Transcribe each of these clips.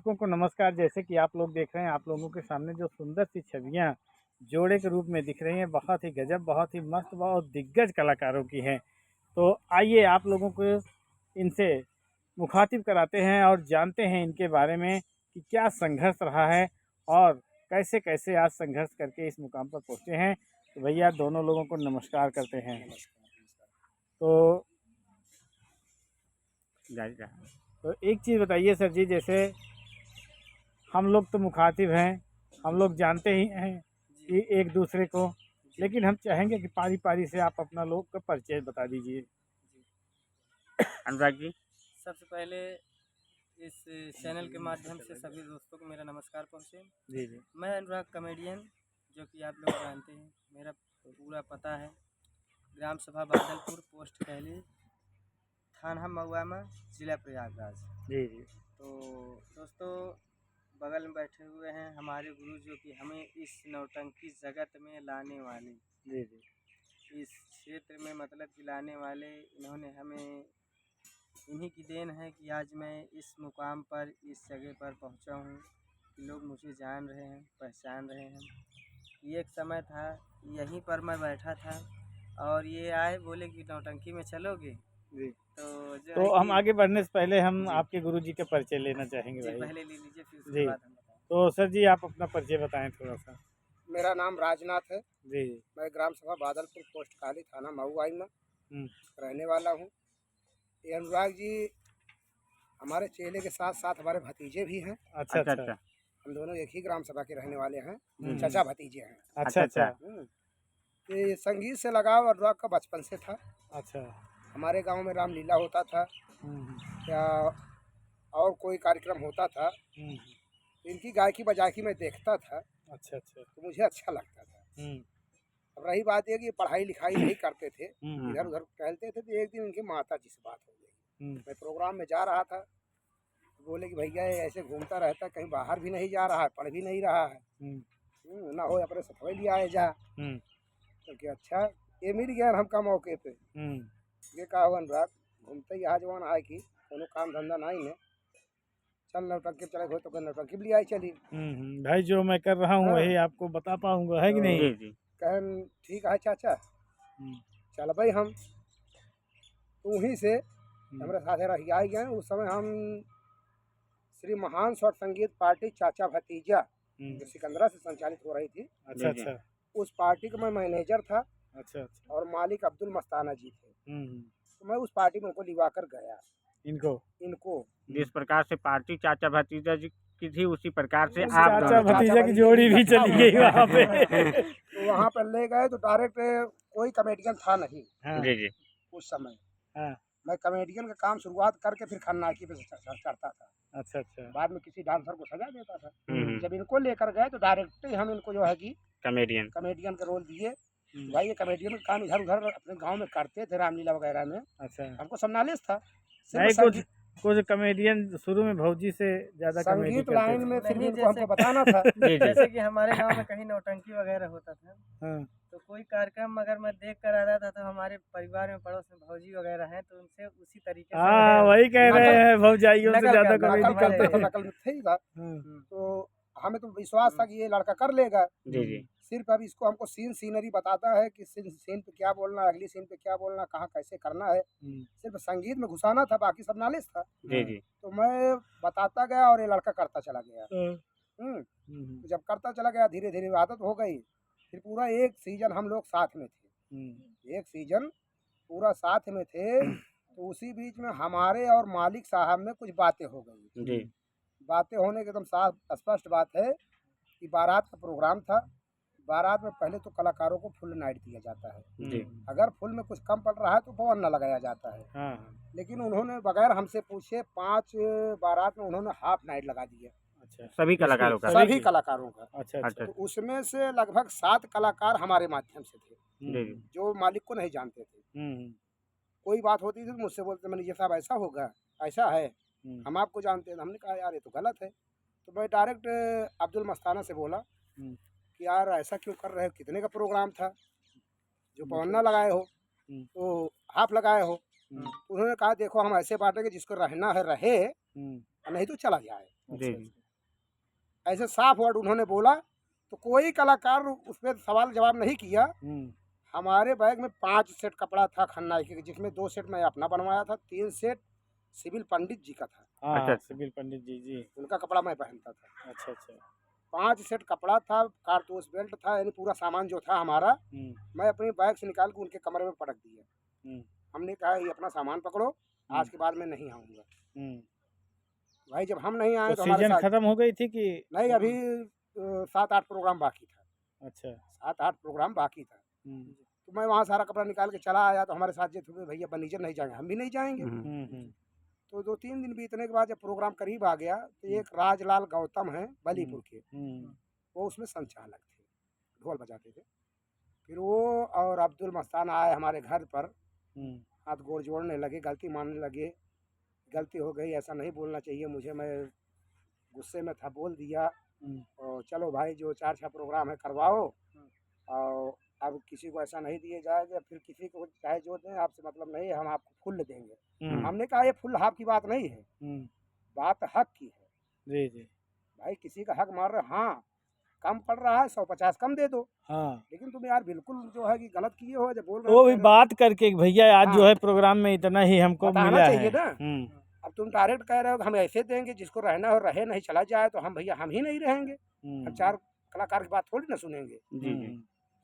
दर्शकों को नमस्कार। जैसे कि आप लोग देख रहे हैं, आप लोगों के सामने जो सुंदर सी छवियां जोड़े के रूप में दिख रही हैं, बहुत ही गजब, बहुत ही मस्त, बहुत दिग्गज कलाकारों की हैं। तो आइए आप लोगों को इनसे मुखातिब कराते हैं और जानते हैं इनके बारे में कि क्या संघर्ष रहा है और कैसे कैसे आज संघर्ष करके इस मुकाम पर पहुँचे हैं। तो भैया दोनों लोगों को नमस्कार करते हैं। तो तो एक चीज़ बताइए सर जी, जैसे हम लोग तो मुखातिब हैं, हम लोग जानते ही हैं कि एक दूसरे को, लेकिन हम चाहेंगे कि पारी पारी से आप अपना लोग का परिचय बता दीजिए। अनुराग जी, सबसे पहले इस चैनल के माध्यम से सभी दोस्तों को मेरा नमस्कार पहुँचे। जी जी। मैं अनुराग कॉमेडियन, जो कि आप लोग जानते हैं। मेरा पूरा पता है ग्राम सभा बादलपुर, पोस्ट कहली, थाना महुआमा, जिला प्रयागराज। जी जी। तो दोस्तों, बगल में बैठे हुए हैं हमारे गुरु, जो कि हमें इस नौटंकी जगत में लाने वाले, जी जी। इस क्षेत्र में मतलब कि लाने वाले, इन्होंने हमें, इन्हीं की देन है कि आज मैं इस मुकाम पर, इस जगह पर पहुंचा हूं कि लोग मुझे जान रहे हैं, पहचान रहे हैं। ये एक समय था, यहीं पर मैं बैठा था और ये आए, बोले कि नौटंकी में चलोगे। जी। तो तो हम आगे बढ़ने से पहले हम जी आपके गुरुजी का परिचय लेना चाहेंगे जी भाई। पहले ले लीजिए, फिर उसके जी। बाद हम बताएं। तो सर जी आप अपना परिचय बताएं थोड़ा सा। मेरा नाम राजनाथ है। जी। मैं ग्राम सभा बादलपुर, पोस्ट काली, थाना महुआई में रहने वाला हूँ। ये अनुराग जी हमारे चेले के साथ साथ हमारे भतीजे भी हैं। अच्छा अच्छा। हम दोनों एक ही ग्राम सभा के रहने वाले हैं, हम्म। चचा भतीजे हैं। अच्छा अच्छा। ये संगीत से लगाव अनुराग का बचपन से था। अच्छा। हमारे गांव में रामलीला होता था या और कोई कार्यक्रम होता था, तो इनकी गायकी बजाकी मैं देखता था। अच्छा अच्छा। तो मुझे अच्छा लगता था। अब रही बात यह कि पढ़ाई लिखाई नहीं करते थे, इधर उधर टहलते थे। तो एक दिन इनकी माता जी से बात हो गई। मैं प्रोग्राम में जा रहा था, तो बोले कि भैया ये ऐसे घूमता रहता, कहीं बाहर भी नहीं जा रहा है, पढ़ भी नहीं रहा है, ना हो अपने सफाई लिया आए जा। तो क्या अच्छा, ये मिल गया हमका मौके पे। ये कहा हुआ अनुराग, घूमते ही यहाँ जवान आए कि कोनो काम धंधा नहीं है, चल नौटंकी चले हो, तो नौटंकी भी ले आई चली। भाई जो मैं कर रहा हूँ वही आपको बता पाऊंगा, है कि नहीं? जी जी। कहन ठीक है चाचा, चल भाई हम तो वहीं से हमारे साथ रह आई गए। उस समय हम श्री महान स्वर्ण संगीत पार्टी चाचा भतीजा, जो सिकंदरा से संचालित हो रही थी, अच्छा अच्छा। उस पार्टी का मैं मैनेजर था। अच्छा अच्छा। और मालिक अब्दुल मस्ताना जी थे। तो मैं उस पार्टी में उनको लिवा कर गया। इनको जिस प्रकार से पार्टी चाचा भतीजा जी की थी, उसी प्रकार से उस आप चाचा दोनों भतीजा की जोड़ी भी चली गई वहाँ पे। तो वहाँ पर ले गए तो डायरेक्ट कोई कमेडियन था नहीं हाँ। जी जी। उस समय। हाँ। मैं कमेडियन का काम शुरुआत करके फिर खन्नाकी पे चढ़ता था। अच्छा अच्छा। बाद में किसी डांसर को सजा देता था। हम्म। जब इनको लेकर गए तो डायरेक्ट ही हम इनको जो है कि कमेडियन का रोल दिए। भाई ये कमेडियन का काम इधर उधर अपने गांव में करते थे, रामलीला वगैरह में। अच्छा। हमको सब नॉलेज था। नहीं, कुछ कमेडियन शुरू में भौजी से ज्यादा संगीत लाइन में फिर भी इनको हमको बताना था। जैसे कि हमारे गांव में कहीं नौटंकी वगैरह होता था, हाँ। तो कोई कार्यक्रम अगर मैं देख कर आ रहा था, तो हमारे परिवार में पड़ोस में भौजी वगैरह हैं, तो उनसे उसी तरीके से हाँ वही कह रहे हैं, भौजाइयों से ज्यादा कॉमेडी करते थे। नकल में थे ही था। तो हमें तो विश्वास था कि ये लड़का कर लेगा। जी जी। सिर्फ अब इसको हमको सीनरी बताता है कि सीन पे क्या बोलना है, अगली सीन पे क्या बोलना, कहाँ कैसे करना है। सिर्फ संगीत में घुसाना था, बाकी सब नॉलेज था। जी जी। तो मैं बताता गया और ये लड़का करता चला गया। तो जब करता चला गया, धीरे धीरे आदत हो गई। फिर पूरा एक सीजन हम लोग साथ में थे। एक सीजन पूरा साथ में थे। तो उसी बीच में हमारे और मालिक साहब में कुछ बातें हो गई। बातें होने के एकदम साफ स्पष्ट बात है कि बारात का प्रोग्राम था। बारात में पहले तो कलाकारों को फुल नाइट दिया जाता है। अगर फुल में कुछ कम पड़ रहा है तो पवन न लगाया जाता है। हाँ। लेकिन उन्होंने बगैर हमसे पूछे 5 बारात में उन्होंने हाफ नाइट लगा दिया। अच्छा। सभी कलाकारों का। अच्छा अच्छा। तो उसमें से लगभग 7 कलाकार हमारे माध्यम से थे, जो मालिक को नहीं जानते थे। कोई बात होती थी तो मुझसे बोलते, मैनेजर साहब ऐसा होगा, ऐसा है, हम आपको जानते हैं। हमने कहा यार ये तो गलत है। तो मैं डायरेक्ट अब्दुल मस्ताना से बोला कि यार ऐसा क्यों कर रहे हो, कितने का प्रोग्राम था, जो पवन्ना लगाए हो तो हाफ लगाए हो। तो उन्होंने कहा देखो हम ऐसे बांटेंगे, जिसको रहना है रहे, नहीं तो चला जाए। जी जी ऐसे साफ वर्ड उन्होंने बोला, तो कोई कलाकार उस पर सवाल जवाब नहीं किया। हमारे बैग में 5 सेट कपड़ा था खन्ना के, जिसमें 2 सेट मैं अपना बनवाया था, 3 सेट सिविल पंडित जी का था। हाँ अच्छा, सिविल पंडित जी जी। उनका कपड़ा मैं पहनता था। अच्छा अच्छा। 5 सेट कपड़ा था, कारतूस बेल्ट था, यानी पूरा सामान जो था हमारा, मैं अपने बैग से निकाल के उनके कमरे में पटक दिया। हमने कहा ये अपना सामान पकड़ो, आज के बाद मैं नहीं आऊँगा। भाई जब हम नहीं आए तो तो हमारे सीजन साथ खत्म हो गई थी कि नहीं, अभी 7-8 प्रोग्राम बाकी था। अच्छा। 7-8 प्रोग्राम बाकी था। तो मैं वहाँ सारा कपड़ा निकाल के चला आया, तो हमारे साथ जो थे भैया बनीजर नहीं जाएंगे, हम भी नहीं जाएंगे। तो 2-3 दिन बीतने के बाद जब प्रोग्राम करीब आ गया, तो एक राजलाल गौतम है बलीपुर के, वो उसमें संचालक थे, ढोल बजाते थे। फिर वो और अब्दुल मस्तान आए हमारे घर पर, हाथ गोड़ जोड़ने लगे, गलती मानने लगे, गलती हो गई, ऐसा नहीं बोलना चाहिए मुझे, मैं गुस्से में था, बोल दिया। और चलो भाई जो 4-6 प्रोग्राम है करवाओ, और अब किसी को ऐसा नहीं दिए जाएगा, फिर किसी को चाहे जो दें, आपसे मतलब नहीं है, हम आपको फुल देंगे। हमने कहा ये फुल हाफ की बात नहीं है, बात हक की है। जी जी। भाई किसी का हक मार रहे, हाँ कम पड़ रहा है 150 कम दे दो, हाँ लेकिन तुम यार बिल्कुल जो है कि गलत किए हो, जब बोल रहे वो हो भी बात करके कि भैया आज जो हाँ। है प्रोग्राम में इतना ही हमको बताना मिला चाहिए है। ना। अब तुम डायरेक्ट कह रहे हो कि हम ऐसे देंगे, जिसको रहना हो रहे, नहीं चला जाए तो हम भैया हम ही नहीं रहेंगे, हम 4 कलाकार की बात थोड़ी ना सुनेंगे। जी जी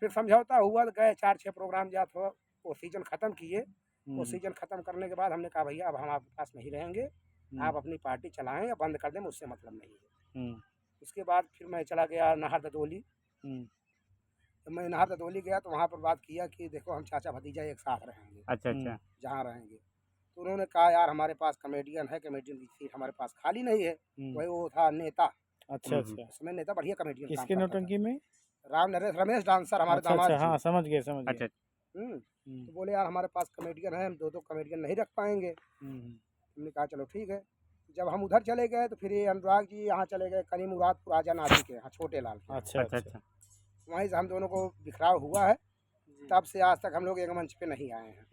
फिर समझौता हुआ, तो गए 4-6 प्रोग्राम जा तो वो सीजन ख़त्म किए। वो सीजन ख़त्म करने के बाद हमने कहा भैया अब हम आपके पास नहीं रहेंगे, आप अपनी पार्टी चलाएं या बंद कर दें, मुझसे मतलब नहीं है। उसके बाद फिर मैं चला गया नाहर ददोली। तो मैं नाहर ददोली गया, तो वहाँ पर बात किया कि देखो हम चाचा भतीजा एक साथ रहेंगे, अच्छा अच्छा जहाँ रहेंगे। तो उन्होंने कहा यार हमारे पास कॉमेडियन है, कॉमेडियन की सीट हमारे पास खाली नहीं है। वही वो था नेता, अच्छा अच्छा। उसमें नेता बढ़िया कॉमेडियन काम किसके करता नौटंकी में? था। राम नरेश रमेश डांसर हमारे अच्छा दामाद अच्छा, हाँ जी। समझ गए समझ अच्छा गए। तो बोले यार हमारे पास कॉमेडियन है, हम 2-2 कॉमेडियन नहीं रख पाएंगे। हमने कहा चलो ठीक है। जब हम उधर चले गए, तो फिर ये अनुराग जी यहाँ चले गए करीम मुरादपुर आजा नाजी के यहाँ, छोटे लाल के। अच्छा अच्छा अच्छा। अच्छा वहीं से हम दोनों को बिखराव हुआ है, तब से आज तक हम लोग एक मंच पे नहीं आए हैं।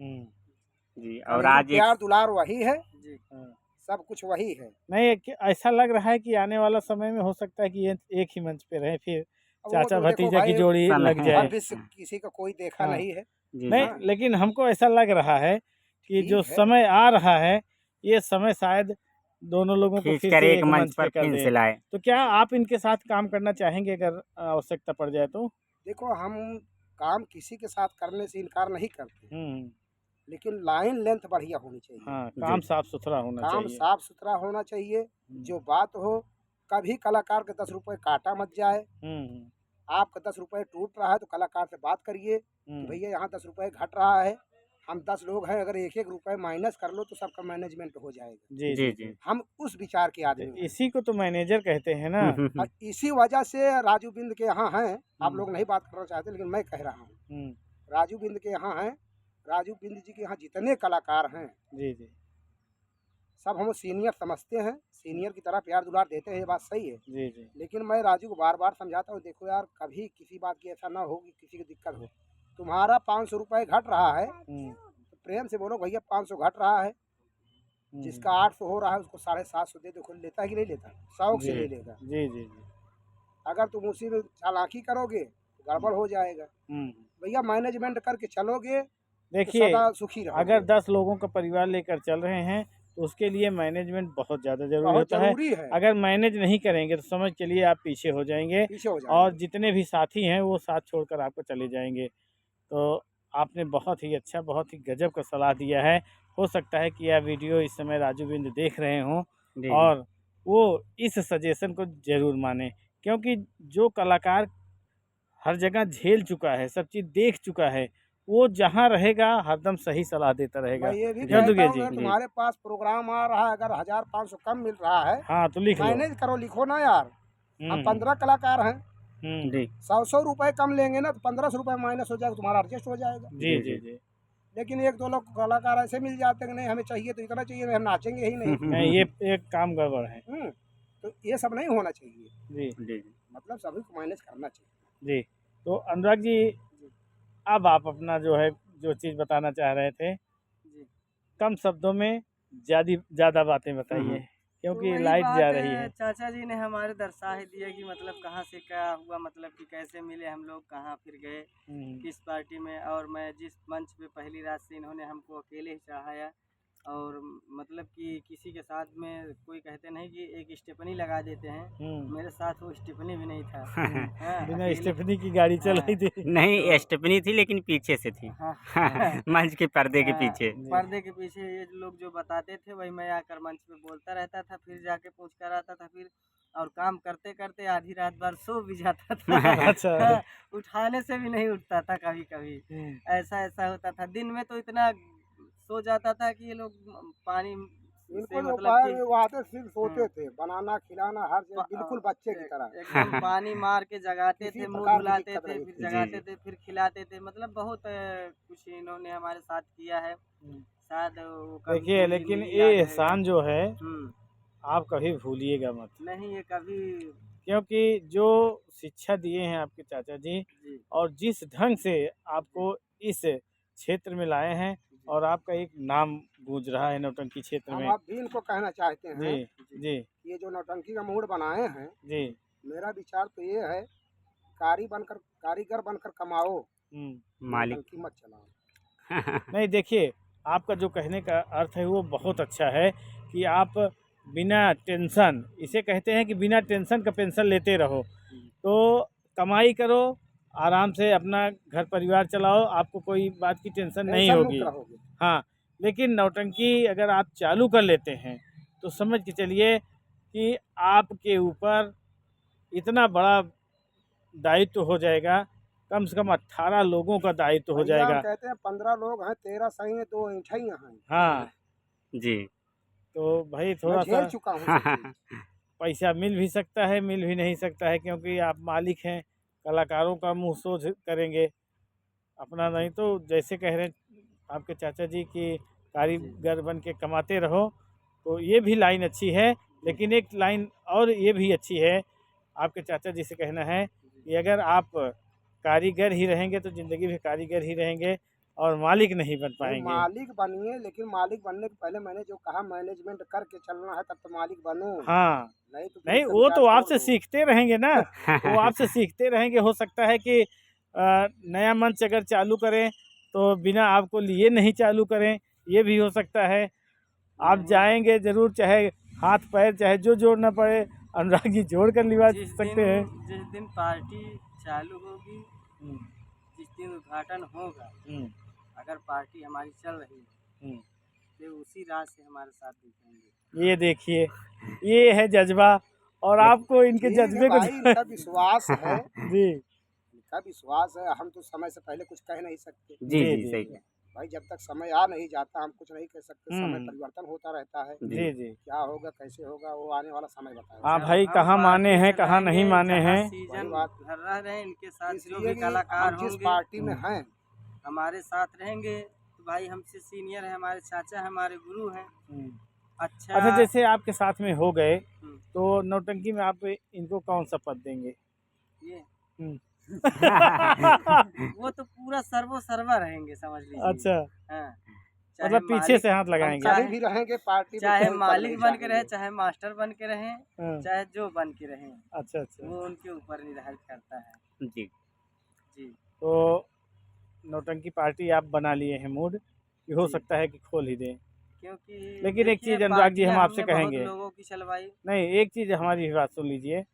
जी। और लेकिन आज प्यार एक दुलार वही है, हाँ। सब कुछ वही है। नहीं ऐसा लग रहा है कि आने वाला समय में हो सकता है कि ये एक ही मंच पे रहे, फिर अब वो चाचा तो देखो भतीजा की भाई, जोड़ी समय लग है। जाए। हर विश्व किसी का कोई देखा हाँ। नहीं है। जी नहीं हाँ। लेकिन हमको ऐसा लग रहा है कि जो ठीक है। समय आ रहा है, ये समय शायद दोनों लोगों को खींच फिर कर से एक एक मंच मंच पर पे कर फिर दे। से लाए। तो क्या आप इनके साथ काम करना चाहेंगे अगर आवश्यकता पड़ जाए तो? देखो हम काम किसी के साथ करने से इनकार नहीं करते, लेकिन लाइन लेंथ बढ़िया होनी चाहिए। हाँ जी काम साफ सुथरा होना काम चाहिए। साफ सुथरा होना चाहिए। जो बात हो, कभी कलाकार के 10 रुपए काटा मत जाए। आपका 10 रुपए टूट रहा है तो कलाकार से बात करिए कि भैया यहाँ 10 रुपए घट रहा है, हम 10 लोग हैं, अगर 1-1 रुपए माइनस कर लो तो सबका मैनेजमेंट हो जाएगा। जी जी जी जी हम उस विचार के तो आदमी हैं। इसी को तो मैनेजर कहते हैं ना। और इसी वजह से राजू बिंद के यहाँ हैं, आप लोग नहीं बात करना चाहते लेकिन मैं कह रहा हूँ, राजू बिंद के यहाँ हैं। राजू बिंद जी के यहाँ जितने कलाकार हैं, जी जी सब हम सीनियर समझते हैं, सीनियर की तरह प्यार दुलार देते हैं, ये बात सही है। जी जी। लेकिन मैं राजू को बार बार समझाता हूँ, देखो यार कभी किसी बात की ऐसा ना हो कि किसी की दिक्कत हो। तुम्हारा 500 रुपये घट रहा है, तो प्रेम से बोलो भैया 500 घट रहा है, जिसका 800 हो रहा है उसको 750 दे दो। लेता है कि नहीं लेता? शौक से ले लेगा। जी जी जी। अगर तुम उसी में चालाकी करोगे तो गड़बड़ हो जाएगा। भैया मैनेजमेंट करके चलोगे तो देखिए सदा सुखी रहोगे। अगर 10 लोगों का परिवार लेकर चल रहे हैं तो उसके लिए मैनेजमेंट बहुत ज़्यादा जरूरी बहुत होता है। जरूरी है, अगर मैनेज नहीं करेंगे तो समझ चलिए आप पीछे हो जाएंगे पीछे हो और जाएंगे। जितने भी साथी हैं वो साथ छोड़कर आपको चले जाएंगे। तो आपने बहुत ही अच्छा, बहुत ही गजब का सलाह दिया है। हो सकता है कि यह वीडियो इस समय राजू बिंद देख रहे हों जी जी और वो इस सजेशन को ज़रूर माने, क्योंकि जो कलाकार हर जगह झेल चुका है, सब चीज़ देख चुका है, वो जहाँ रहेगा हरदम सही सलाह देता रहेगा। मैं ये भी जी, कहता जंतुगे हूँ, जी। अगर तुम्हारे पास प्रोग्राम आ रहा है, अगर 1500 कम मिल रहा है, हाँ तो लिख लो। मैनेज करो, लिखो ना यार। हम 15 कलाकार हैं, जी 100 रुपए कम लेंगे ना तो 1500 रुपए माइनस हो जाएगा, तुम्हारा एडजस्ट हो जाएगा। जी जी जी। लेकिन 1-2 लोग कलाकार ऐसे मिल जाते हैं कि नहीं हमें चाहिए तो इतना चाहिए, नहीं हम नाचेंगे ही नहीं। नहीं ये एक काम गड़बड़ है। तो ये सब नहीं होना चाहिए, जी जी मतलब सभी को मैनेज करना चाहिए। जी। तो अनुराग जी अब आप अपना जो है जो चीज़ बताना चाह रहे थे, जी। कम शब्दों में ज़्यादा बातें बताइए। क्योंकि वही लाइट बात जा रही है। चाचा जी ने हमारे दर्शा ही दिया कि मतलब कहाँ से क्या हुआ, मतलब कि कैसे मिले हम लोग, कहाँ फिर गए, किस पार्टी में। और मैं जिस मंच पे पहली रात से इन्होंने हमको अकेले ही चढ़ाया, और मतलब कि किसी के साथ में कोई कहते नहीं कि एक स्टेपनी लगा देते हैं, मेरे साथ वो स्टेपनी भी नहीं था। हाँ, बिना अकेले। स्टेफनी की गाड़ी चल रही थी। नहीं तो स्टेपनी थी लेकिन पीछे से थी। हाँ, मंच के पर्दे के हाँ, पीछे। पर्दे के पीछे ये लोग जो बताते थे वही मैं आकर मंच पे बोलता रहता था, फिर जाके पूछ कर आता था, फिर और काम करते करते आधी रात भर सो भी जाता था। अच्छा। हाँ, उठाने से भी नहीं उठता था कभी कभी। ऐसा ऐसा होता था। दिन में तो इतना सो जाता था कि ये लोग पानी से इनको जो मतलब उपाय कि वो आते सिर्फ सोते थे, बनाना खिलाना हर चीज बिल्कुल बच्चे की तरह। एकदम पानी मार के जगाते किसी थे, मुंह प्रकार की धुलाते दिक्कत थे, नहीं फिर थी। जगाते थे, फिर खिलाते थे। मतलब बहुत कुछ इन्होंने हमारे साथ किया है। शायद वो कभी देखिए, पूरी लेकिन जिंदगी ये याद रहेगा। एहसान जो है हम्म, आप कभी भूलिएगा मत, नहीं ये कभी। क्योंकि जो शिक्षा दिए हैं आपके चाचा जी जी और जिस ढंग से आपको इस क्षेत्र में लाए हैं, जी और आपका एक नाम गूंज रहा है नौटंकी क्षेत्र हम में। अब भी इनको कहना चाहते हैं, जी जी ये जो नौटंकी का मूड बनाए हैं, जी। मेरा विचार तो ये है, कारीगर बनकर कमाओ, मालिक। नौटंकी मत चलाओ। नहीं, देखिए, आपका जो कहने का अर्थ है वो बहुत अच्छा है कि आप बिना टेंशन, इसे कहते हैं कि बिना टेंशन का पेंशन लेते रहो। तो कमाई करो, आराम से अपना घर परिवार चलाओ, आपको कोई बात की टेंशन नहीं टेंशन मुक्त होगी। रहोगे। हाँ, लेकिन नौटंकी अगर आप चालू कर लेते हैं तो समझ के चलिए कि आपके ऊपर इतना बड़ा दायित्व हो जाएगा, कम से कम 18 लोगों का दायित्व हो भैया हम जाएगा। कहते हैं 15 लोग हैं, 13 सही है, 2 ऐंठई हैं। हाँ, जी। तो भाई मैं थोड़ा सा झेल चुका हूँ सब चीज। पैसा मिल भी सकता है, मिल भी नहीं सकता है, क्योंकि आप मालिक हैं। कलाकारों का मुँह सोझ करेंगे, अपना नहीं। तो जैसे कह रहे हैं आपके चाचा जी कि कारीगर बन के कमाते रहो, तो ये भी लाइन अच्छी है। लेकिन एक लाइन और ये भी अच्छी है, आपके चाचा जी से कहना है कि अगर आप कारीगर ही रहेंगे तो ज़िंदगी भी कारीगर ही रहेंगे और मालिक नहीं बन नहीं, पाएंगे। मालिक बनिए, लेकिन मालिक बनने के पहले मैंने जो कहा, मैनेजमेंट करके चलना है, तब तो मालिक बनो। हाँ, नहीं तो फिर नहीं, इसका वो विचार तो छोड़ आपसे दो। सीखते रहेंगे ना। वो आपसे सीखते रहेंगे। हो सकता है कि नया मंच अगर चालू करें तो बिना आपको लिए नहीं चालू करें, ये भी हो सकता है। आप जाएंगे ज़रूर, चाहे हाथ पैर चाहे जो जोड़ना पड़े, अनुराग जी जोड़ कर लिवा सकते हैं। जिस दिन पार्टी चालू होगी, हम्म, जिस दिन उद्घाटन होगा, हम्म, अगर पार्टी हमारी चल रही है हम्म। तो उसी रात से हमारे साथ दिखेंगे। ये देखिए, ये है जज्बा, और आपको इनके ठीक है जज्बे को भाई, इनका विश्वास है, जी इनका विश्वास है। हम तो समय से पहले कुछ कह नहीं सकते जी जी जी जी सही। जी भाई। जब तक समय आ नहीं जाता हम कुछ नहीं कह सकते। समय परिवर्तन होता रहता है, जी जी। क्या होगा कैसे होगा वो आने वाला समय बताएगा। हाँ जब भाई, हम कहाँ माने पार्टी हैं कहाँ नहीं चलाएंगे, माने जहाँ हैं। सीजन वही बात। भर रहे इनके साथ जो इसलिए भी कि कलाकार हम जिस होंगे पार्टी में हैं, हमारे साथ रहेंगे। तो भाई हमसे सीनियर है, हमारे चाचा हमारे गुरु हैं। अच्छा। अच्छा, जैसे आपके साथ में हो गए हम्म, तो नौटंकी में आप इनको कौन सा पद देंगे? ये हम्म। वो तो पूरा सर्वो सर्वा रहेंगे, समझ लीजिए। अच्छा, हाँ, चाहे मतलब पीछे मालिक, से हाथ हम लगाएंगे। कभी भी रहेंगे पार्टी में, चाहे कोई पद मालिक नहीं बन के रहे, चाहेंगे। चाहे मास्टर बन के रहे, हाँ, चाहे जो बन के रहे, अच्छा अच्छा। वो उनके ऊपर निर्धारित करता है। जी जी तो नौटंकी पार्टी आप बना लिए हैं मूड कि हो जी, सकता है कि खोल ही दें। क्योंकि लेकिन एक देखिए चीज़ अनुराग जी पार्टियां हम आपसे हमने बहुत कहेंगे। लोगों की चलवाई। नहीं, एक चीज़ हमारी भी बात सुन लीजिए।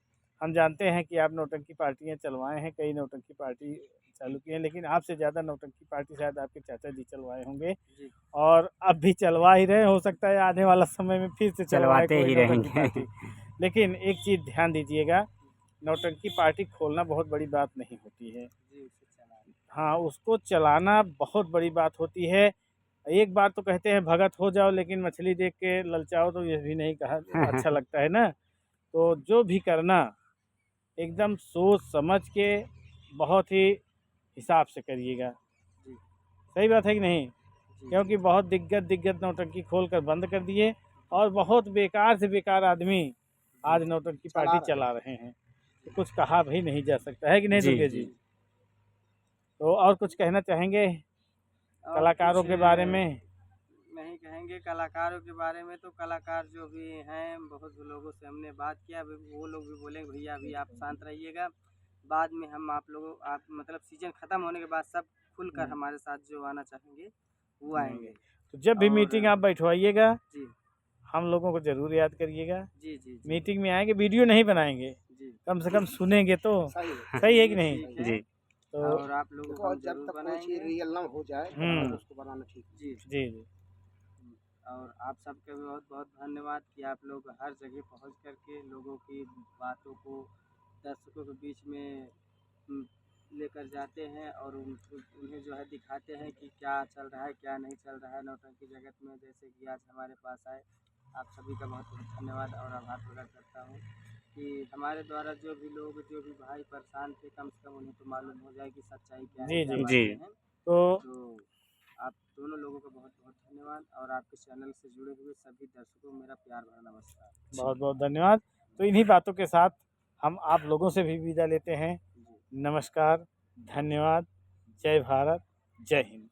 हम जानते हैं कि आप नौटंकी पार्टियां चलवाए हैं, कई नौटंकी पार्टी चालू की हैं, लेकिन आपसे ज़्यादा नौटंकी पार्टी शायद आपके चाचा जी चलवाए होंगे, जी और अब भी चलवा ही रहे। हो सकता है आने वाला समय में फिर से चलवाए चलवाते कोई ही नौटंकी रहेंगे। पार्टी। लेकिन एक चीज़ ध्यान दीजिएगा, नौटंकी पार्टी खोलना बहुत बड़ी बात नहीं होती है। जी उसे चला। हाँ, उसको चलाना बहुत बड़ी बात होती है। एक बार तो कहते हैं भगत हो जाओ, लेकिन मछली देख के ललचाओ, तो ये भी नहीं कहा अच्छा लगता है ना। तो जो भी करना एकदम सोच समझ के, बहुत ही हिसाब से करिएगा। जी सही बात है कि नहीं? जी क्योंकि बहुत दिग्गज दिग्गज नौटंकी खोल कर बंद कर दिए, और बहुत बेकार से बेकार आदमी आज नौटंकी पार्टी चला रहे हैं। तो कुछ कहा भी नहीं जा सकता है कि नहीं जी दुर्गे जी। जी? तो और कुछ कहना चाहेंगे और कलाकारों कुछ के बारे में? नहीं कहेंगे कलाकारों के बारे में। तो कलाकार जो भी हैं बहुत लोगों से हमने बात किया, वो लोग भी बोले भैया अभी आप शांत रहिएगा, बाद में हम आप मतलब सीजन ख़त्म होने के बाद सब खुलकर हमारे साथ जो आना चाहेंगे वो आएंगे। तो जब भी और- मीटिंग आप बैठवाइएगा जी हम लोगों को ज़रूर याद करिएगा। जी जी जी मीटिंग में आएंगे, वीडियो नहीं बनाएंगे, जी कम से कम सुनेंगे तो सही है। सही है कि नहीं। ठीक है। जी तो और आप लोगों देखो को हम जब जरूर तक कोई बनाएंगे। चीज़ रियल ना हो जाए तब तक उसको बनाना ठीक है। जी जी जी और आप सबका भी बहुत बहुत धन्यवाद कि आप लोग हर जगह पहुंच करके लोगों की बातों को दर्शकों के बीच में लेकर जाते हैं और उन्हें जो है दिखाते हैं कि क्या चल रहा है क्या नहीं चल रहा है नौटंकी जगत में। जैसे कि आज हमारे पास आए, आप सभी का बहुत बहुत धन्यवाद और आभार प्रकट करता हूँ कि हमारे द्वारा जो भी लोग जो भी भाई परेशान थे कम से कम उन्हें तो मालूम हो जाए कि सच्चाई क्या जी, है क्या जी, जी। बातें हैं। तो तो आप दोनों लोगों का बहुत बहुत धन्यवाद और आपके चैनल से जुड़े हुए सभी दर्शकों को मेरा प्यार भरा नमस्कार। बहुत बहुत धन्यवाद। तो इन्हीं बातों के साथ हम आप लोगों से भी विदा लेते हैं। जी नमस्कार, धन्यवाद, जय भारत, जय हिंद।